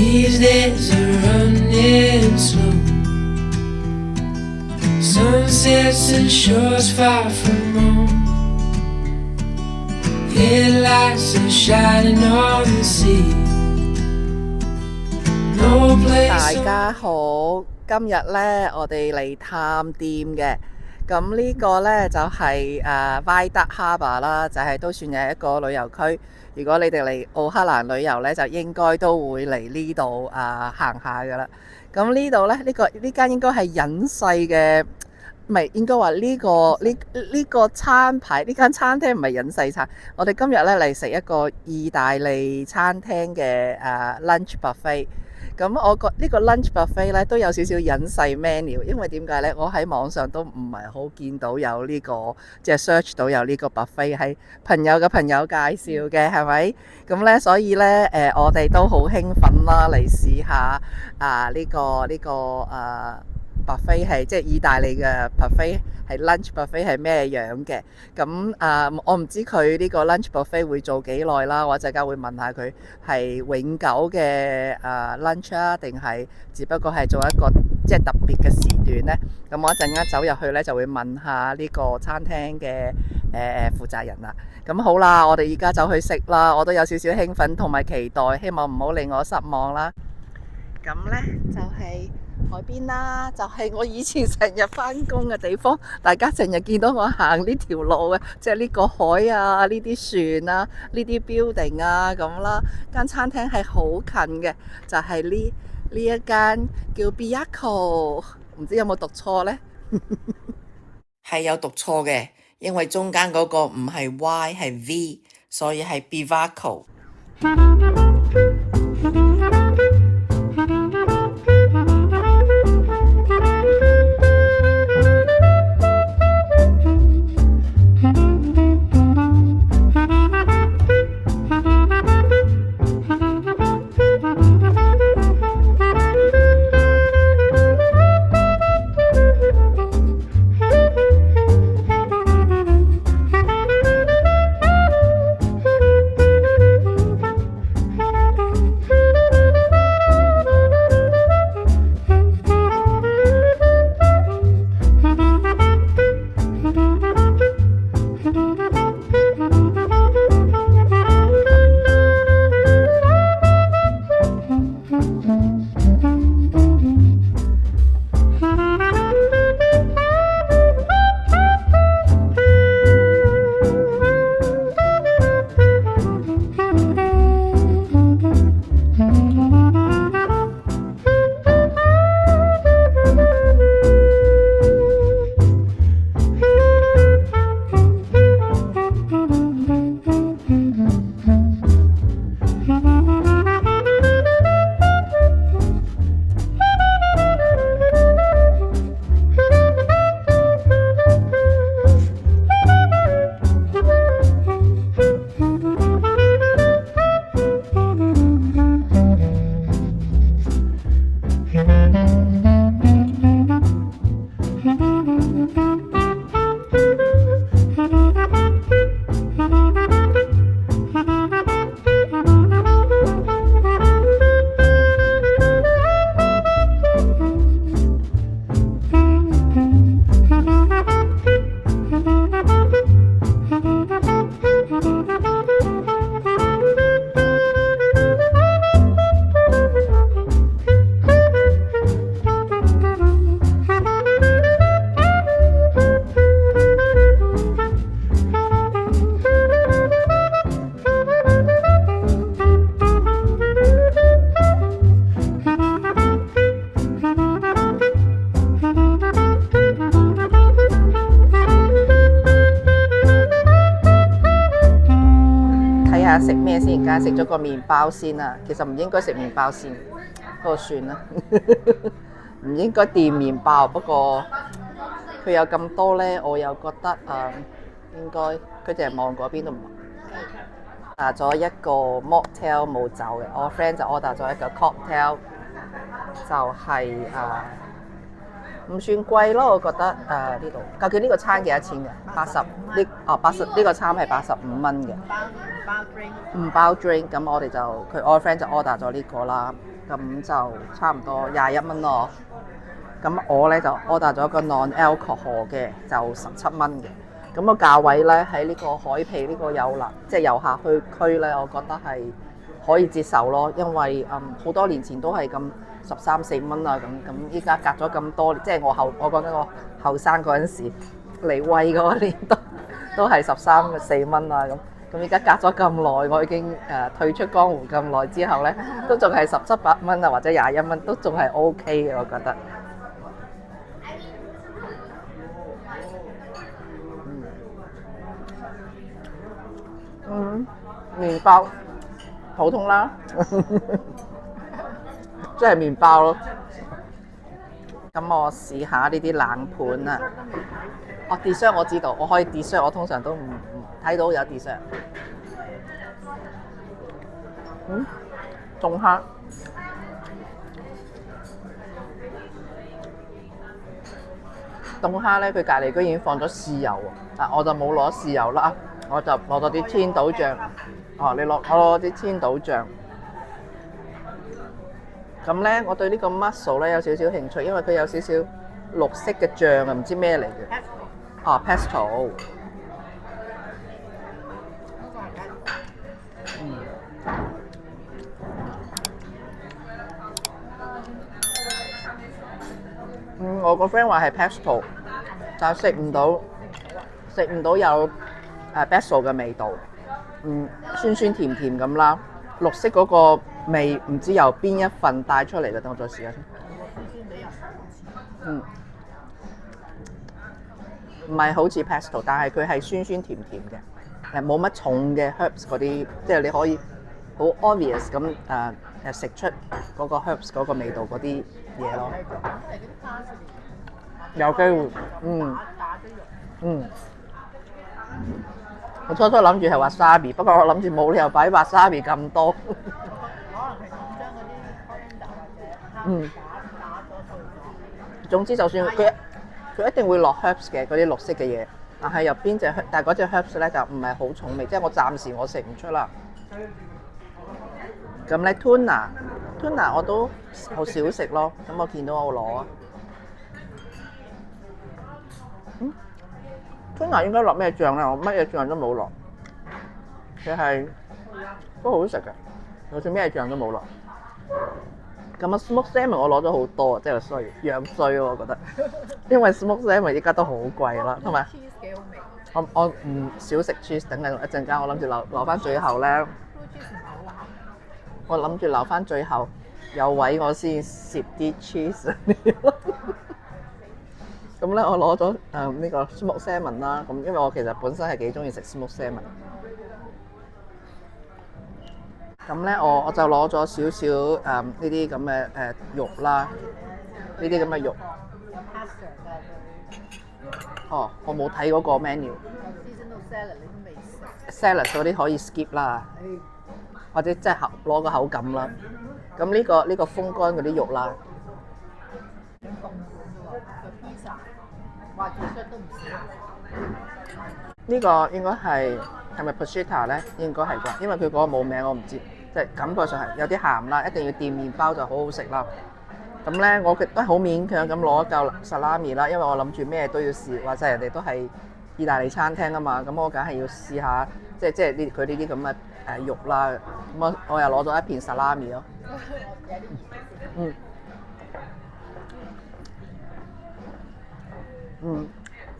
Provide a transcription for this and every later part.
These days are running slow. Sunsets and shores far from home. Headlights are shining on the sea. No 大 place 家好，今日呢，我哋嚟探店嘅，咁呢個呢，就係Viaduct Harbour 啦，就係都算係一個旅遊區。如果你哋嚟奧克蘭旅遊呢，就應該都會嚟呢度行下噶啦。咁呢度呢，呢間應該係隱世嘅，唔係應該話呢個餐牌，呢間餐廳唔係隱世餐。我哋今日呢嚟食一個意大利餐廳嘅lunch buffet。咁我覺呢個 lunch buffet 咧都有少少隱世 menu，因為點解咧？我喺網上都唔係好見到有呢個，即係 search 到有呢個 buffet 係朋友嘅朋友介紹嘅，係咪？咁咧，所以咧我哋都好興奮啦，嚟試下呢個buffet 係即係意大利嘅 buffet 係 lunch buffet 係咩樣嘅？咁我唔知佢呢個 lunch buffet 會做幾耐啦，我陣間會問下佢係永久嘅lunch 啊，定係只不過係做一個即係特別嘅時段呢？咁我一陣間走入去呢，就會問下呢個餐廳嘅負責人啦。咁好啦，我哋而家就去食啦，我都有少少興奮同埋期待，希望唔好令我失望啦。咁呢，就係海邊啦，就係我以前成日返工嘅地方，大家成日見到我行呢條路嘅，即係呢個海啊，呢啲船啊，呢啲 building 啊咁啦。間餐廳係好近嘅，就係呢一間叫 Biacco， 唔知有冇讀錯呢？係有讀錯嘅，因為中間嗰個唔係 Y 係 V， 所以係 Biacco。食咩先？而家食咗個麵包先啊！其實唔應該食麵包先，不過算啦，唔應該掂麵包。不過佢有咁多呢，我又覺得應該佢淨係望嗰邊都唔。order 咗一個 mocktail 冇酒嘅，我 friend 就 order 咗一個 cocktail， 就係唔算貴咯，我覺得呢度。究竟呢個餐幾多錢嘅？80呢？80呢個餐係85蚊嘅。唔包 drink，咁我哋就我 friend 就 order 咗呢個啦。咁就差唔多21蚊咯。咁我咧就 order 咗個 non-alcohol 嘅，就17蚊嘅。咁個價位咧喺呢個海皮呢個遊客區咧，我覺得係可以接受咯，因為好多年前都係咁13、14蚊啊，咁依家隔咗咁多，即係我講緊我後生嗰陣時嚟威嗰年都係13、14蚊啊，咁依家隔咗咁耐，我已經退出江湖咁耐之後咧，都仲係17、18蚊啊，或者21蚊，都仲係 OK 嘅，我覺得。麵包普通啦，即係麵包咯。咁我試下呢啲冷盤啊。dessert 我知道，我可以 dessert，我通常都唔睇到有 dessert。凍蝦。凍蝦咧，佢隔離居然放咗豉油喎，我就冇攞豉油啦，我就攞咗啲千島醬。我攞啲千島醬。咁咧，我對呢個 mussel 咧有少少興趣，因為佢有少少綠色嘅醬啊，唔知咩嚟嘅。pesto。我個 friend 話係 pesto， 但係食唔到有basil 嘅味道。酸酸甜甜咁啦，綠色嗰個味唔知由邊一份帶出嚟嘅，等我再試下先。唔係好似 pesto， 但係佢係酸酸甜甜嘅，冇乜重嘅 herbs 嗰啲，即係你可以好 obvious 咁食出嗰個 herbs 嗰個味道嗰啲嘢咯。有機會。我初諗住係wasabi，不過我諗住冇理由擺 wasabi 咁多。總之就算佢一定會落 herbs 嘅嗰啲綠色嘅嘢，但係但係嗰隻 herbs 咧就唔係好重味，即係我暫時食唔出啦。咁咧 tuna 我都好少食咯，咁我見到我攞啊。tuna 應該落咩醬咧？我乜嘢醬都冇落，佢係都好食嘅，就算咩醬都冇落。咁smoked salmon 我攞咗好多，即係樣衰喎，我覺得，因為 smoked salmon 依家都好貴啦，同埋我唔少食 cheese， 等緊一陣間，我諗住留翻最後咧，我諗住留翻最後有位我先攝啲 cheese。咁咧，我攞咗呢個 smoked salmon 啦。咁因為我其實本身係幾中意食 smoked salmon。咁咧，我就攞咗少少呢啲咁嘅肉啦，呢啲咁嘅肉。我冇睇嗰個 menu。salad 嗰啲可以 skip 啦，或者即係攞個口感啦。咁呢個風乾嗰啲肉啦。呢個應該係咪 prosciutto 咧？應該係啩，因為佢嗰個冇名，我唔知。即係感覺上係有啲鹹啦，一定要掂麵包就好好食啦。咁咧，我亦都好勉強咁攞一嚿salami啦，因為我諗住咩都要試，或者人哋都係意大利餐廳啊嘛，咁我梗係要試下，即係佢呢啲咁嘅肉啦。咁我又攞咗一片 salami 咯。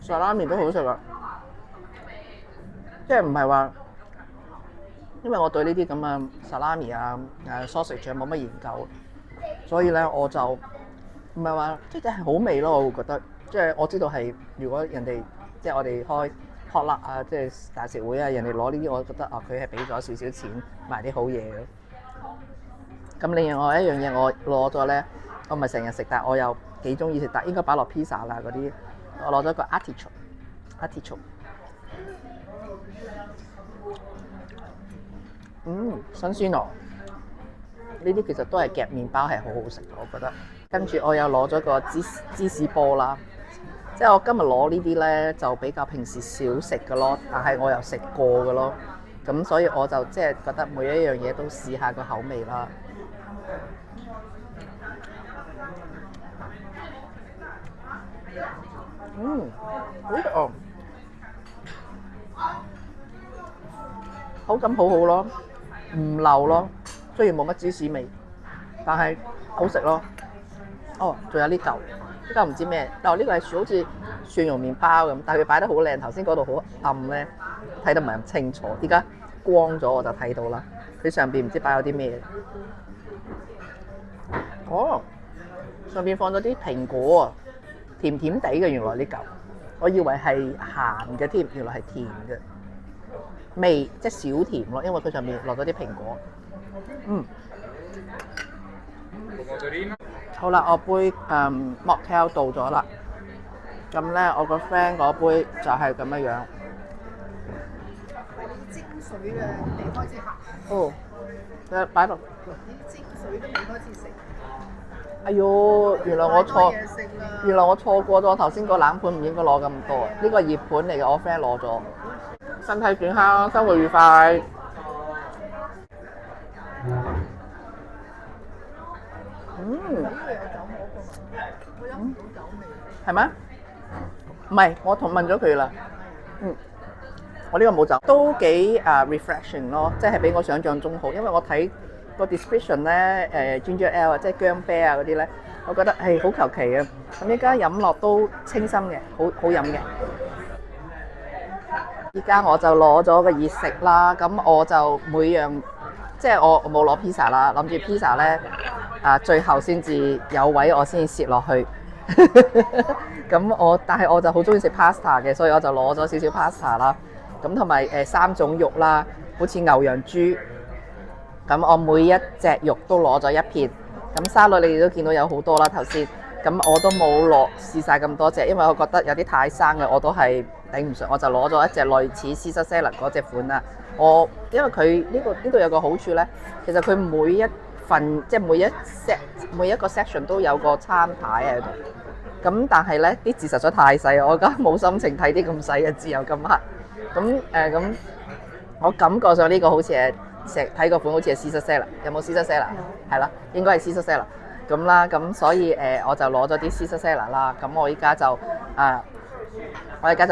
salami 都好食啊，即係唔係話，因為我對呢啲咁嘅 salami 啊sausage 冇乜研究，所以咧我就唔係話即係好味咯，我會覺得，即係我知道係如果人哋即係我哋開 potluck 啊，即係大食會啊，人哋攞呢啲，我覺得佢係俾咗少少錢買啲好嘢嘅。咁另外一樣嘢我攞咗咧，我唔係成日食，但係我又幾中意食，但應該擺落 pizza 啦嗰啲。我攞咗個 artichoke。新鮮喎！呢啲其實都係夾麵包係好好食嘅，我覺得。跟住我又攞咗個芝士波啦，即係我今日攞呢啲咧就比較平時少食嘅咯，但係我又食過嘅咯，咁所以我就即係覺得每一樣嘢都試下個口味啦。好食哦，口感好好咯，唔流咯，雖然冇乜芝士味，但係好食咯。哦，仲有呢嚿，呢嚿唔知咩，但係呢個係好似蒜蓉麵包咁，但係佢擺得好靚。頭先嗰度好暗咧，睇得唔係咁清楚，而家光咗我就睇到啦。佢上邊唔知擺咗啲咩。哦，上邊放咗啲蘋果啊，甜甜地嘅原來呢嚿，我以為係鹹嘅添，原來係甜嘅。味即係少甜咯，因為佢上面落咗啲蘋果。好啦，我杯mocktail 到咗啦。咁咧，我個 friend 嗰杯就係咁樣樣。蒸水嘅未開始行。哦，擺落。蒸水都未開始食。哎呦，原來我錯過咗，頭先個冷盤唔應該攞咁多，呢個熱盤嚟嘅，我 friend 攞咗。身體健康，生活愉快。係咩？唔係，我問咗佢啦。我呢個冇酒，都幾refreshing 咯，即係比我想象中好。因為我睇個 description 咧，ginger ale 啊，即係薑啤啊嗰啲咧，我覺得係好求其啊。咁依家飲落都清新嘅，好飲嘅。依家我就攞咗個熱食啦，咁我就每樣即係我冇攞 pizza 啦，諗住 pizza 咧最後先至有位我先攝落去。咁但係我就好中意食 pasta 嘅，所以我就攞咗少少 pasta 啦。咁同埋3種肉啦，好似牛羊豬。咁我每一隻肉都攞咗一片。咁沙律你哋都見到有好多啦頭先。咁我都冇試晒咁多隻，因為我覺得有啲太生嘅我都係頂唔順，我就攞咗一隻類似 Caesar salad 嗰隻款啦。因為佢呢度有個好處咧，其實佢每一份即係每一個 section 都有個餐牌喺度。咁但係咧啲字實在太細，我而家冇心情睇啲咁細嘅字又咁黑。咁我感覺上呢個好似係睇個款好似係 Caesar salad，有冇 Caesar salad？係啦，應該係 Caesar salad。咁啦，咁所以我就攞咗啲 Caesar salad 啦。咁我依家就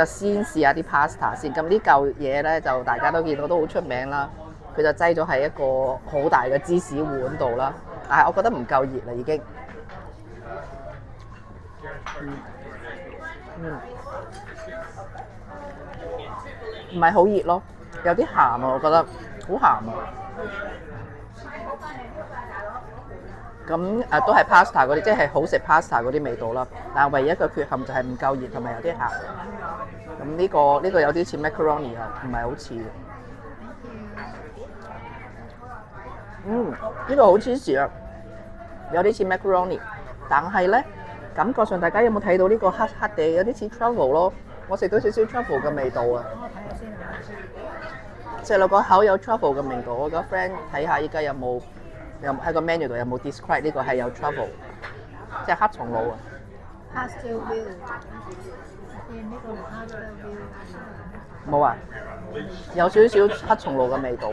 先試下啲 pasta 先。咁呢嚿嘢咧就大家都見到都好出名啦。佢就擠咗喺一個好大嘅芝士碗度啦。但係我覺得唔夠熱啦已經。唔係好熱咯，有啲鹹啊，我覺得好鹹啊。咁都係 pasta 嗰啲，即係好食 pasta 嗰啲味道啦。但係唯一一個缺陷就係唔夠熱同埋有啲鹹。咁呢個有啲似 macaroni 啊，唔係好似。呢個好 cheesy 啊，有啲似 macaroni， 但係咧感覺上大家有冇睇到呢個黑黑地有啲似 truffle 咯？我食到少少 truffle 嘅味道啊！食落個口有 truffle 嘅味道，我個 friend 睇下依家有冇喺個 menu 度有冇 describe 呢個係有 truffle， 即係黑松露啊。Pastelville， 見呢個 Pastelville。冇啊，有少少黑松露嘅味道，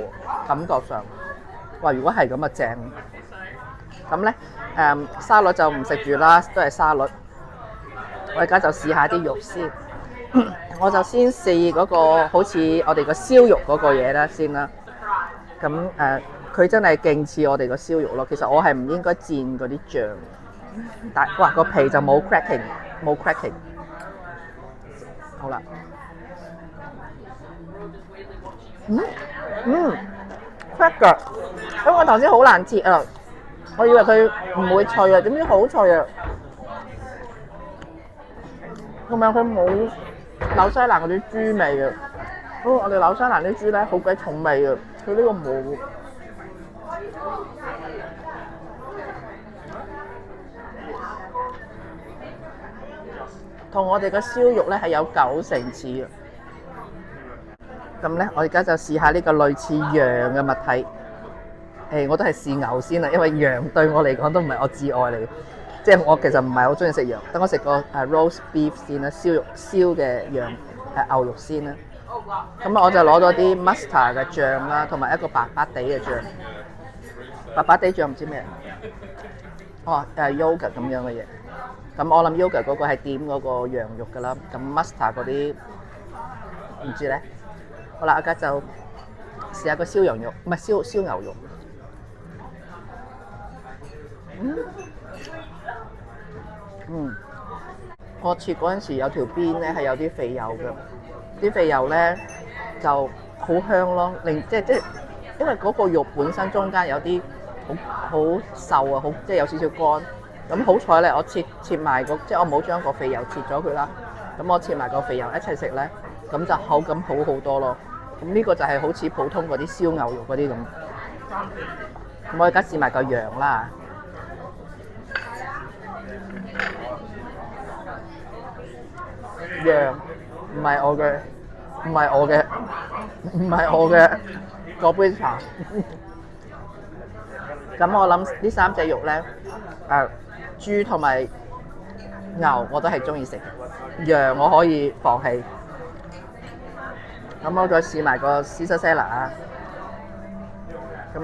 感覺上。哇！如果係咁啊正。咁咧沙律就唔食住啦，都係沙律。我而家就試下啲肉先。我就先試嗰個好似我哋個燒肉嗰個嘢啦先啦。咁佢真係勁似我哋個燒肉咯。其實我係唔應該蘸嗰啲醬，但哇個皮就冇 cracking。好啦，crack 㗎，因為我頭先好難切啊，我以為佢唔會脆啊，點知好脆啊，同埋佢冇紐西蘭嗰啲豬味啊。我哋紐西蘭啲豬咧好鬼重味啊，佢呢個冇。同我哋嘅燒肉咧係有9成似嘅。咁咧，我而家就試下呢個類似羊嘅物體。我都係試牛先啦，因為羊對我嚟講都唔係我至愛嚟嘅。即係我其實唔係好中意食羊。等我食個roast beef 先啦，燒嘅羊牛肉先啦。咁我就攞咗啲 mustard 嘅醬啦，同埋一個白白地嘅醬。白白地醬唔知咩？ yogurt 咁樣嘅嘢。咁我諗 yogurt 嗰個係點嗰個羊肉㗎啦。咁 mustard 嗰啲唔知咧。好啦，而家就試下個燒羊肉，唔係燒牛肉。我切嗰陣時有條邊咧係有啲肥油嘅，啲肥油咧就好香咯，即因為嗰個肉本身中間有啲好瘦啊，即係有少少乾。咁好彩咧，我切埋即係我冇將個肥油切咗佢啦。咁我切埋個肥油一齊食咧，咁就口感好好多咯。咁呢個就係好似普通嗰啲燒牛肉嗰啲咁。咁我而家試埋個羊啦。羊唔係我嘅嗰杯茶。咁我諗呢3隻肉咧，豬同埋牛我都係中意食嘅，羊我可以放棄。咁我再試埋個 Caesar salad 啊。咁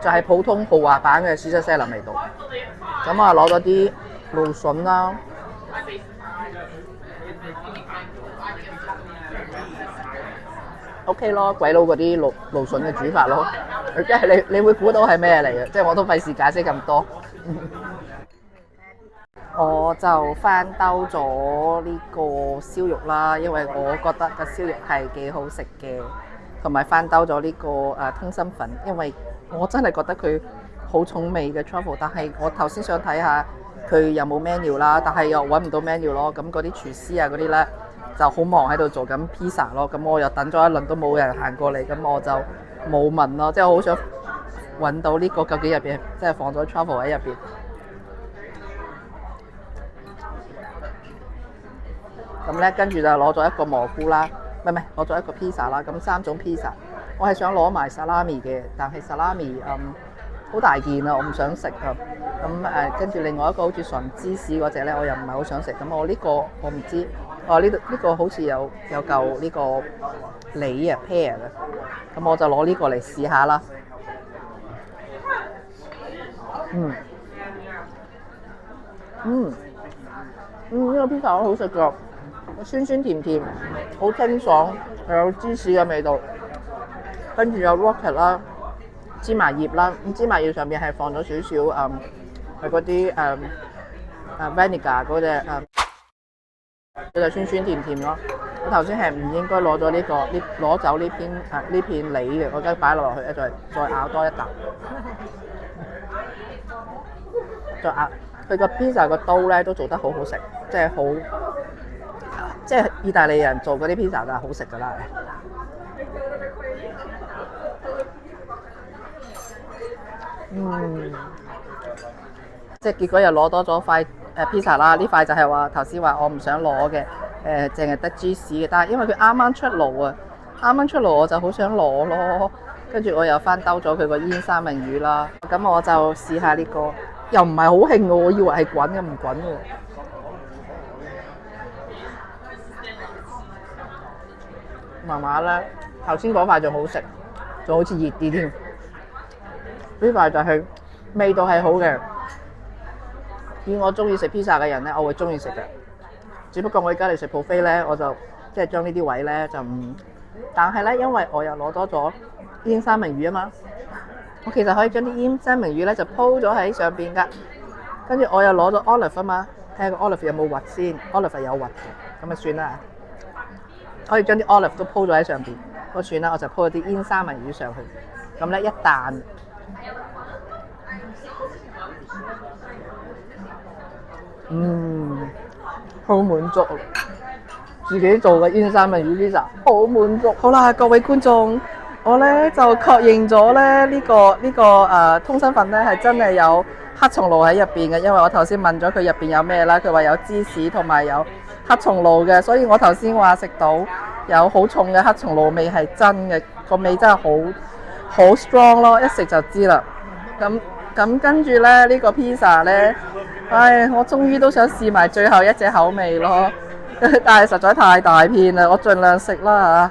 就係普通豪華版嘅 Caesar salad 味道。咁我攞咗啲蘆筍啦。OK 咯，鬼佬嗰啲蘆筍嘅煮法咯，即係你會估到係咩嚟嘅，即係我都費事解釋咁多。我就翻兜咗呢個燒肉啦，因為我覺得個燒肉係幾好食嘅，同埋翻兜咗呢個通心粉，因為我真係覺得佢好重味嘅 truffle， 但係我頭先想睇下佢有冇 menu 啦，但係又揾唔到 menu 咯，咁嗰啲廚師啊嗰啲咧就好忙喺度做緊 pizza 咯，咁我又等咗一輪都冇人行過嚟，咁我就冇問咯，即係我好想揾到呢個究竟入邊即係放咗 truffle 喺入邊。咁咧，跟住就攞咗一個蘑菇啦，唔係攞咗一個 pizza 啦。咁3種 pizza， 我係想攞埋 salami 嘅，但係 salami 好大件啊，我唔想食啊。咁跟住另外一個好似純芝士嗰隻咧，我又唔係好想食。咁我呢個我唔知，呢個好似有嚿呢個梨啊 pear 嘅，咁我就攞呢個嚟試下啦。呢個 pizza 好好食㗎。酸酸甜甜，好清爽，又有芝士嘅味道，跟住有 rocket 啦、芝麻葉啦，咁芝麻葉上邊係放咗少少係嗰啲vinegar 嗰隻佢就酸酸甜甜咯。我頭先係唔應該攞咗攞走呢片梨嘅，我而家擺落去咧，再咬多一啖，再咬。佢個 pizza 個刀咧都做得好好食，即係意大利人做嗰啲 pizza 就係好食㗎啦。即係結果又攞多咗塊pizza 啦。呢塊就係話頭先話我唔想攞嘅，淨係得芝士嘅。但係因為佢啱啱出爐啊，我就好想攞咯。跟住我又翻兜咗佢個煙三文魚啦。咁我就試下呢個，又唔係好興喎，我以為係滾嘅，唔滾喎。麻麻啦，頭先嗰塊仲好食，仲好似熱啲添。呢塊就係味道係好嘅，以我中意食 pizza 嘅人咧，我會中意食嘅。只不過我而家嚟食 buffet 咧，我就即係將呢啲位咧就唔，但係咧因為我又攞多咗煙三文魚啊嘛，我其實可以將啲煙三文魚咧就鋪咗喺上邊㗎。跟住我又攞咗 olive 啊嘛，睇下個 olive 有冇核先 ，olive 係有核嘅，咁咪算啦。可以將啲 olive 都鋪咗喺上邊，不過算啦，我就鋪咗啲煙三文魚上去，咁咧一彈，好滿足，自己做嘅煙三文魚 pizza 好滿足。好啦，各位觀眾，我咧就確認咗咧呢個通心粉咧係真係有黑松露喺入邊嘅，因為我頭先問咗佢入邊有咩啦，佢話有芝士同埋有黑松露嘅，所以我頭先話食到有好重嘅黑松露味係真嘅，個味真係好 strong 咯，一食就知啦。咁跟住咧呢個 pizza 咧，我終於都想試埋最後一隻口味咯。但係實在太大片啦，我盡量食啦嚇。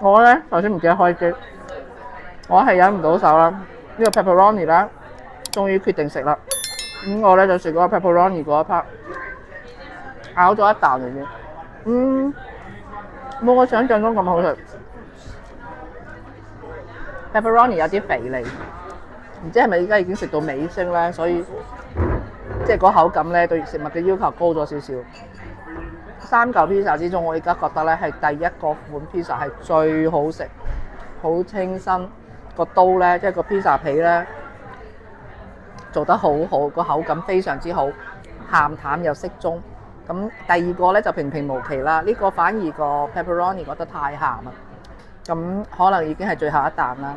我咧頭先唔記得開機，我係忍唔到手啦。呢個 pepperoni 咧，終於決定食啦。我咧就食嗰個 pepperoni 嗰一 part，咬咗一啖嚟先。冇我想象中咁好食。pepperoni 有啲肥膩，唔知係咪而家已經食到尾聲咧，所以即係嗰口感咧對食物嘅要求高咗少少。3嚿 pizza 之中，我而家覺得咧係第一個款 pizza 係最好食，好清新，個刀咧即係個 pizza 皮咧做得好好，個口感非常之好，鹹淡又適中。咁第二個咧就平平無奇啦，呢個反而個 pepperoni 覺得太鹹啦，咁可能已經係最後一啖啦。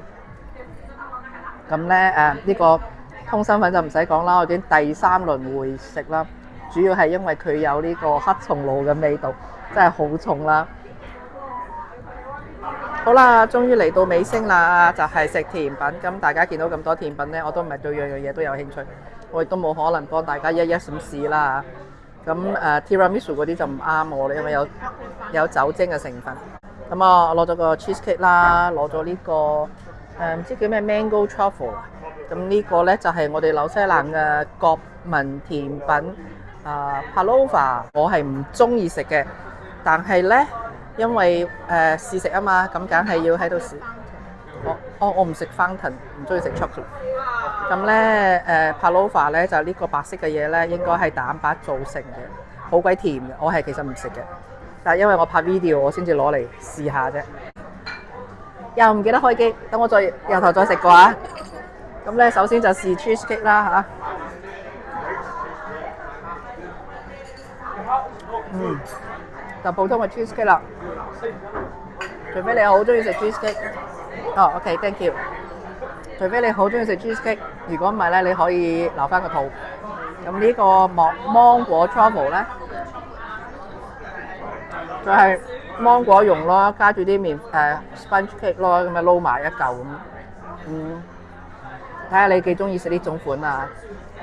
咁咧呢個通心粉就唔使講啦，我已經第3輪會食啦，主要係因為佢有呢個黑松露嘅味道，真係好重啦。好啦，終於嚟到尾聲啦，就係食甜品。咁大家見到咁多甜品咧，我都唔係對樣樣嘢都有興趣，我亦都冇可能幫大家一一咁試啦。咁tiramisu 嗰啲就唔啱我啦，因為有酒精嘅成分。咁我攞咗個 cheesecake 啦，攞咗呢個唔知叫咩 mango truffle。咁呢個咧就係我哋紐西蘭嘅國民甜品pavlova。我係唔中意食嘅，但係咧因為試食啊嘛，咁梗係要喺度試。我唔食 fountain， 唔中意食 chocolate。咁咧pavlova 咧就呢個白色嘅嘢咧，應該係蛋白造成嘅，好鬼甜嘅。我係其實唔食嘅，但係因為我拍 video， 我先至攞嚟試下啫。又唔記得開機，等我再由頭再食過啊！咁咧首先就試 cheesecake 啦嚇。就普通嘅 cheesecake 啦，除非你好中意食 cheesecake。OK，thank you。除非你好中意食 cheesecake， 如果唔係咧，你可以留翻個肚。咁呢個芒果 truffle 咧，就係芒果蓉咯，加住啲sponge cake 咯，咁樣撈埋一嚿咁。睇下你幾中意食呢種款啊！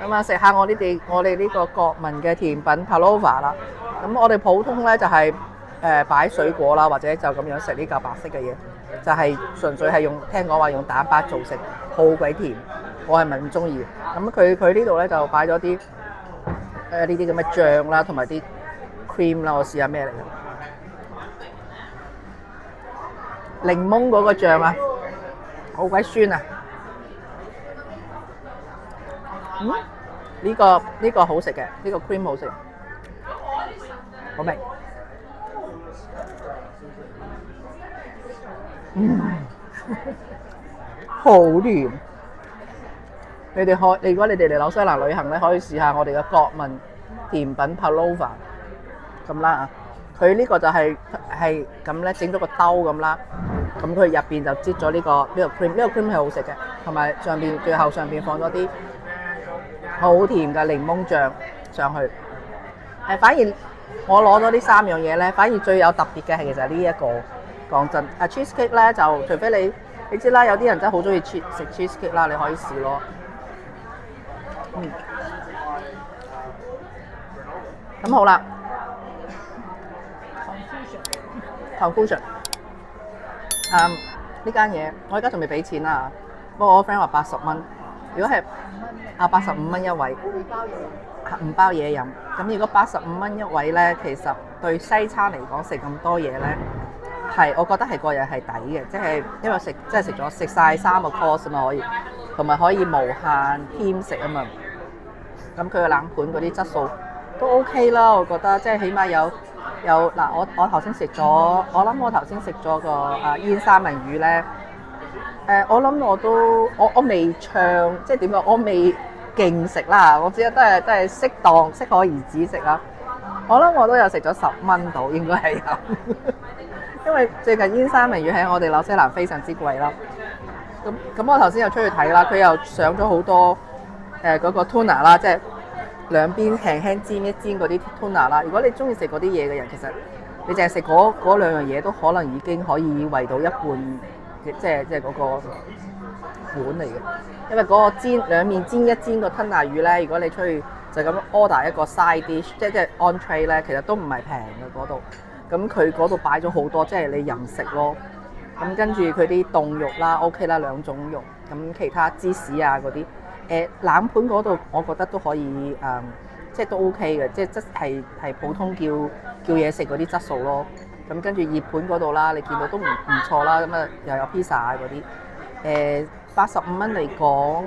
咁食下我哋呢個國民嘅甜品 pavlova 啦。咁我哋普通咧就係擺水果啦，或者就咁樣食呢嚿白色嘅嘢，就係純粹係聽講話用蛋白做成，好鬼甜，我係咪唔中意？咁佢呢度咧就擺咗啲呢啲咁嘅醬啦，同埋啲 cream 啦，我試下咩嚟嘅？檸檬嗰個醬啊，好鬼酸啊！呢個好食嘅，呢個 cream 好食，好味。好甜。如果你哋嚟紐西蘭旅行咧，可以試下我哋嘅國民甜品 pavlova 咁啦。佢呢個就係咁咧，整咗個兜咁啦。咁佢入邊就擠咗呢個 cream， 呢個 cream 係好食嘅，同埋最後上邊放咗啲好甜嘅檸檬醬上去。反而我攞咗呢3樣嘢咧，反而最有特別嘅係其實呢一個。講真，cheesecake 咧就除非你知啦，有啲人真係好中意食 cheesecake 啦，你可以試咯。咁好啦。Conclusion。呢間嘢我而家仲未俾錢啊，不過我 friend 話80蚊，如果係85蚊一位，唔包嘢飲。咁如果85蚊一位咧，其實對西餐嚟講食咁多嘢咧，我覺得係個人係抵嘅，即係因為食晒3個 course 嘛，可以同埋可以無限添食啊嘛。咁佢嘅冷盤嗰啲質素都 OK 啦，我覺得即係起碼有嗱，我頭先食咗，我諗我頭先食咗個煙三文魚咧。我諗我未唱，即係點講？我未勁食啦，我只係都係適當適可而止食啦。我諗我都有食咗10蚊到，應該係有。因為最近煙三文魚喺我哋紐西蘭非常之貴啦。咁我頭先又出去睇啦，佢又上咗好多嗰個 tuna 啦，即係兩邊輕輕煎一煎嗰啲 tuna 啦。如果你中意食嗰啲嘢嘅人，其實你淨係食嗰2樣嘢都可能已經可以餵到一半，即係嗰個碗嚟嘅。因為嗰個兩面煎一煎個 tuna 魚咧，如果你出去就咁 order 一個 side dish，即係 entree 咧，其實都唔係平嘅嗰度。咁佢嗰度擺咗好多，即係你任食咯。咁跟住佢啲凍肉啦 OK 啦，兩種肉，咁其他芝士啊嗰啲，冷盤嗰度我覺得都可以即係都 OK 嘅，即係普通叫嘢食嗰啲質素咯。咁跟住熱盤嗰度啦，你見到都唔錯啦，咁啊又有 pizza 啊嗰啲，85蚊嚟講，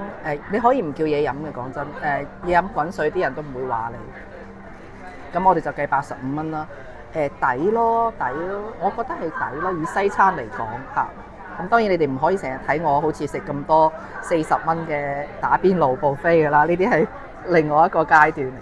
你可以唔叫嘢飲嘅，講真，嘢飲滾水啲人都唔會話你。咁我哋就計85蚊啦，抵咯，我覺得係抵咯，以西餐嚟講嚇。咁當然你哋唔可以成日睇我好似食咁多40蚊嘅打邊爐 buffet㗎啦，呢啲係另外一個階段嚟嘅。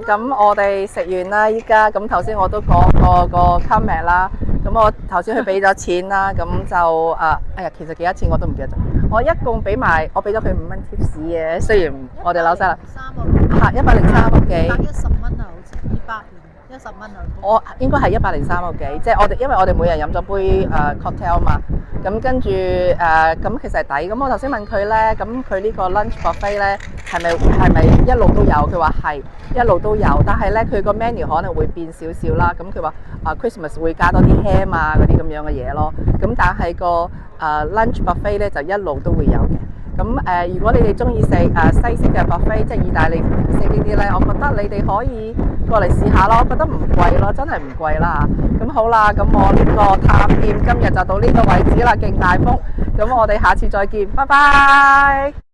咁我哋食完啦，依家咁頭先我都講過個 comment 啦。咁我頭先佢俾咗錢啦，咁就哎呀，其實幾多錢我都唔記得咗。我一共俾咗佢5蚊 tips 嘅，雖然我哋扭晒啦，103個幾110蚊啊，好似210蚊啊。我應該係103個幾，即係因為我哋每人飲咗杯cocktail 嘛。咁跟住咁其實係抵。咁我頭先問佢咧，咁佢呢個 lunch buffet 咧係咪一路都有？佢話係一路都有，但係咧佢個 menu 可能會變少少啦。咁佢話Christmas 會加多啲 ham 啊嗰啲咁樣嘅嘢咯。咁但係個lunch buffet 咧就一路都會有嘅。咁如果你哋中意食西式嘅 buffet， 即係意大利式呢啲咧，我覺得你哋可以過嚟試下咯。我覺得唔貴咯，真係唔貴啦。咁好啦，咁我呢個探店今日就到呢個位置啦，勁大風。咁我哋下次再見，拜拜。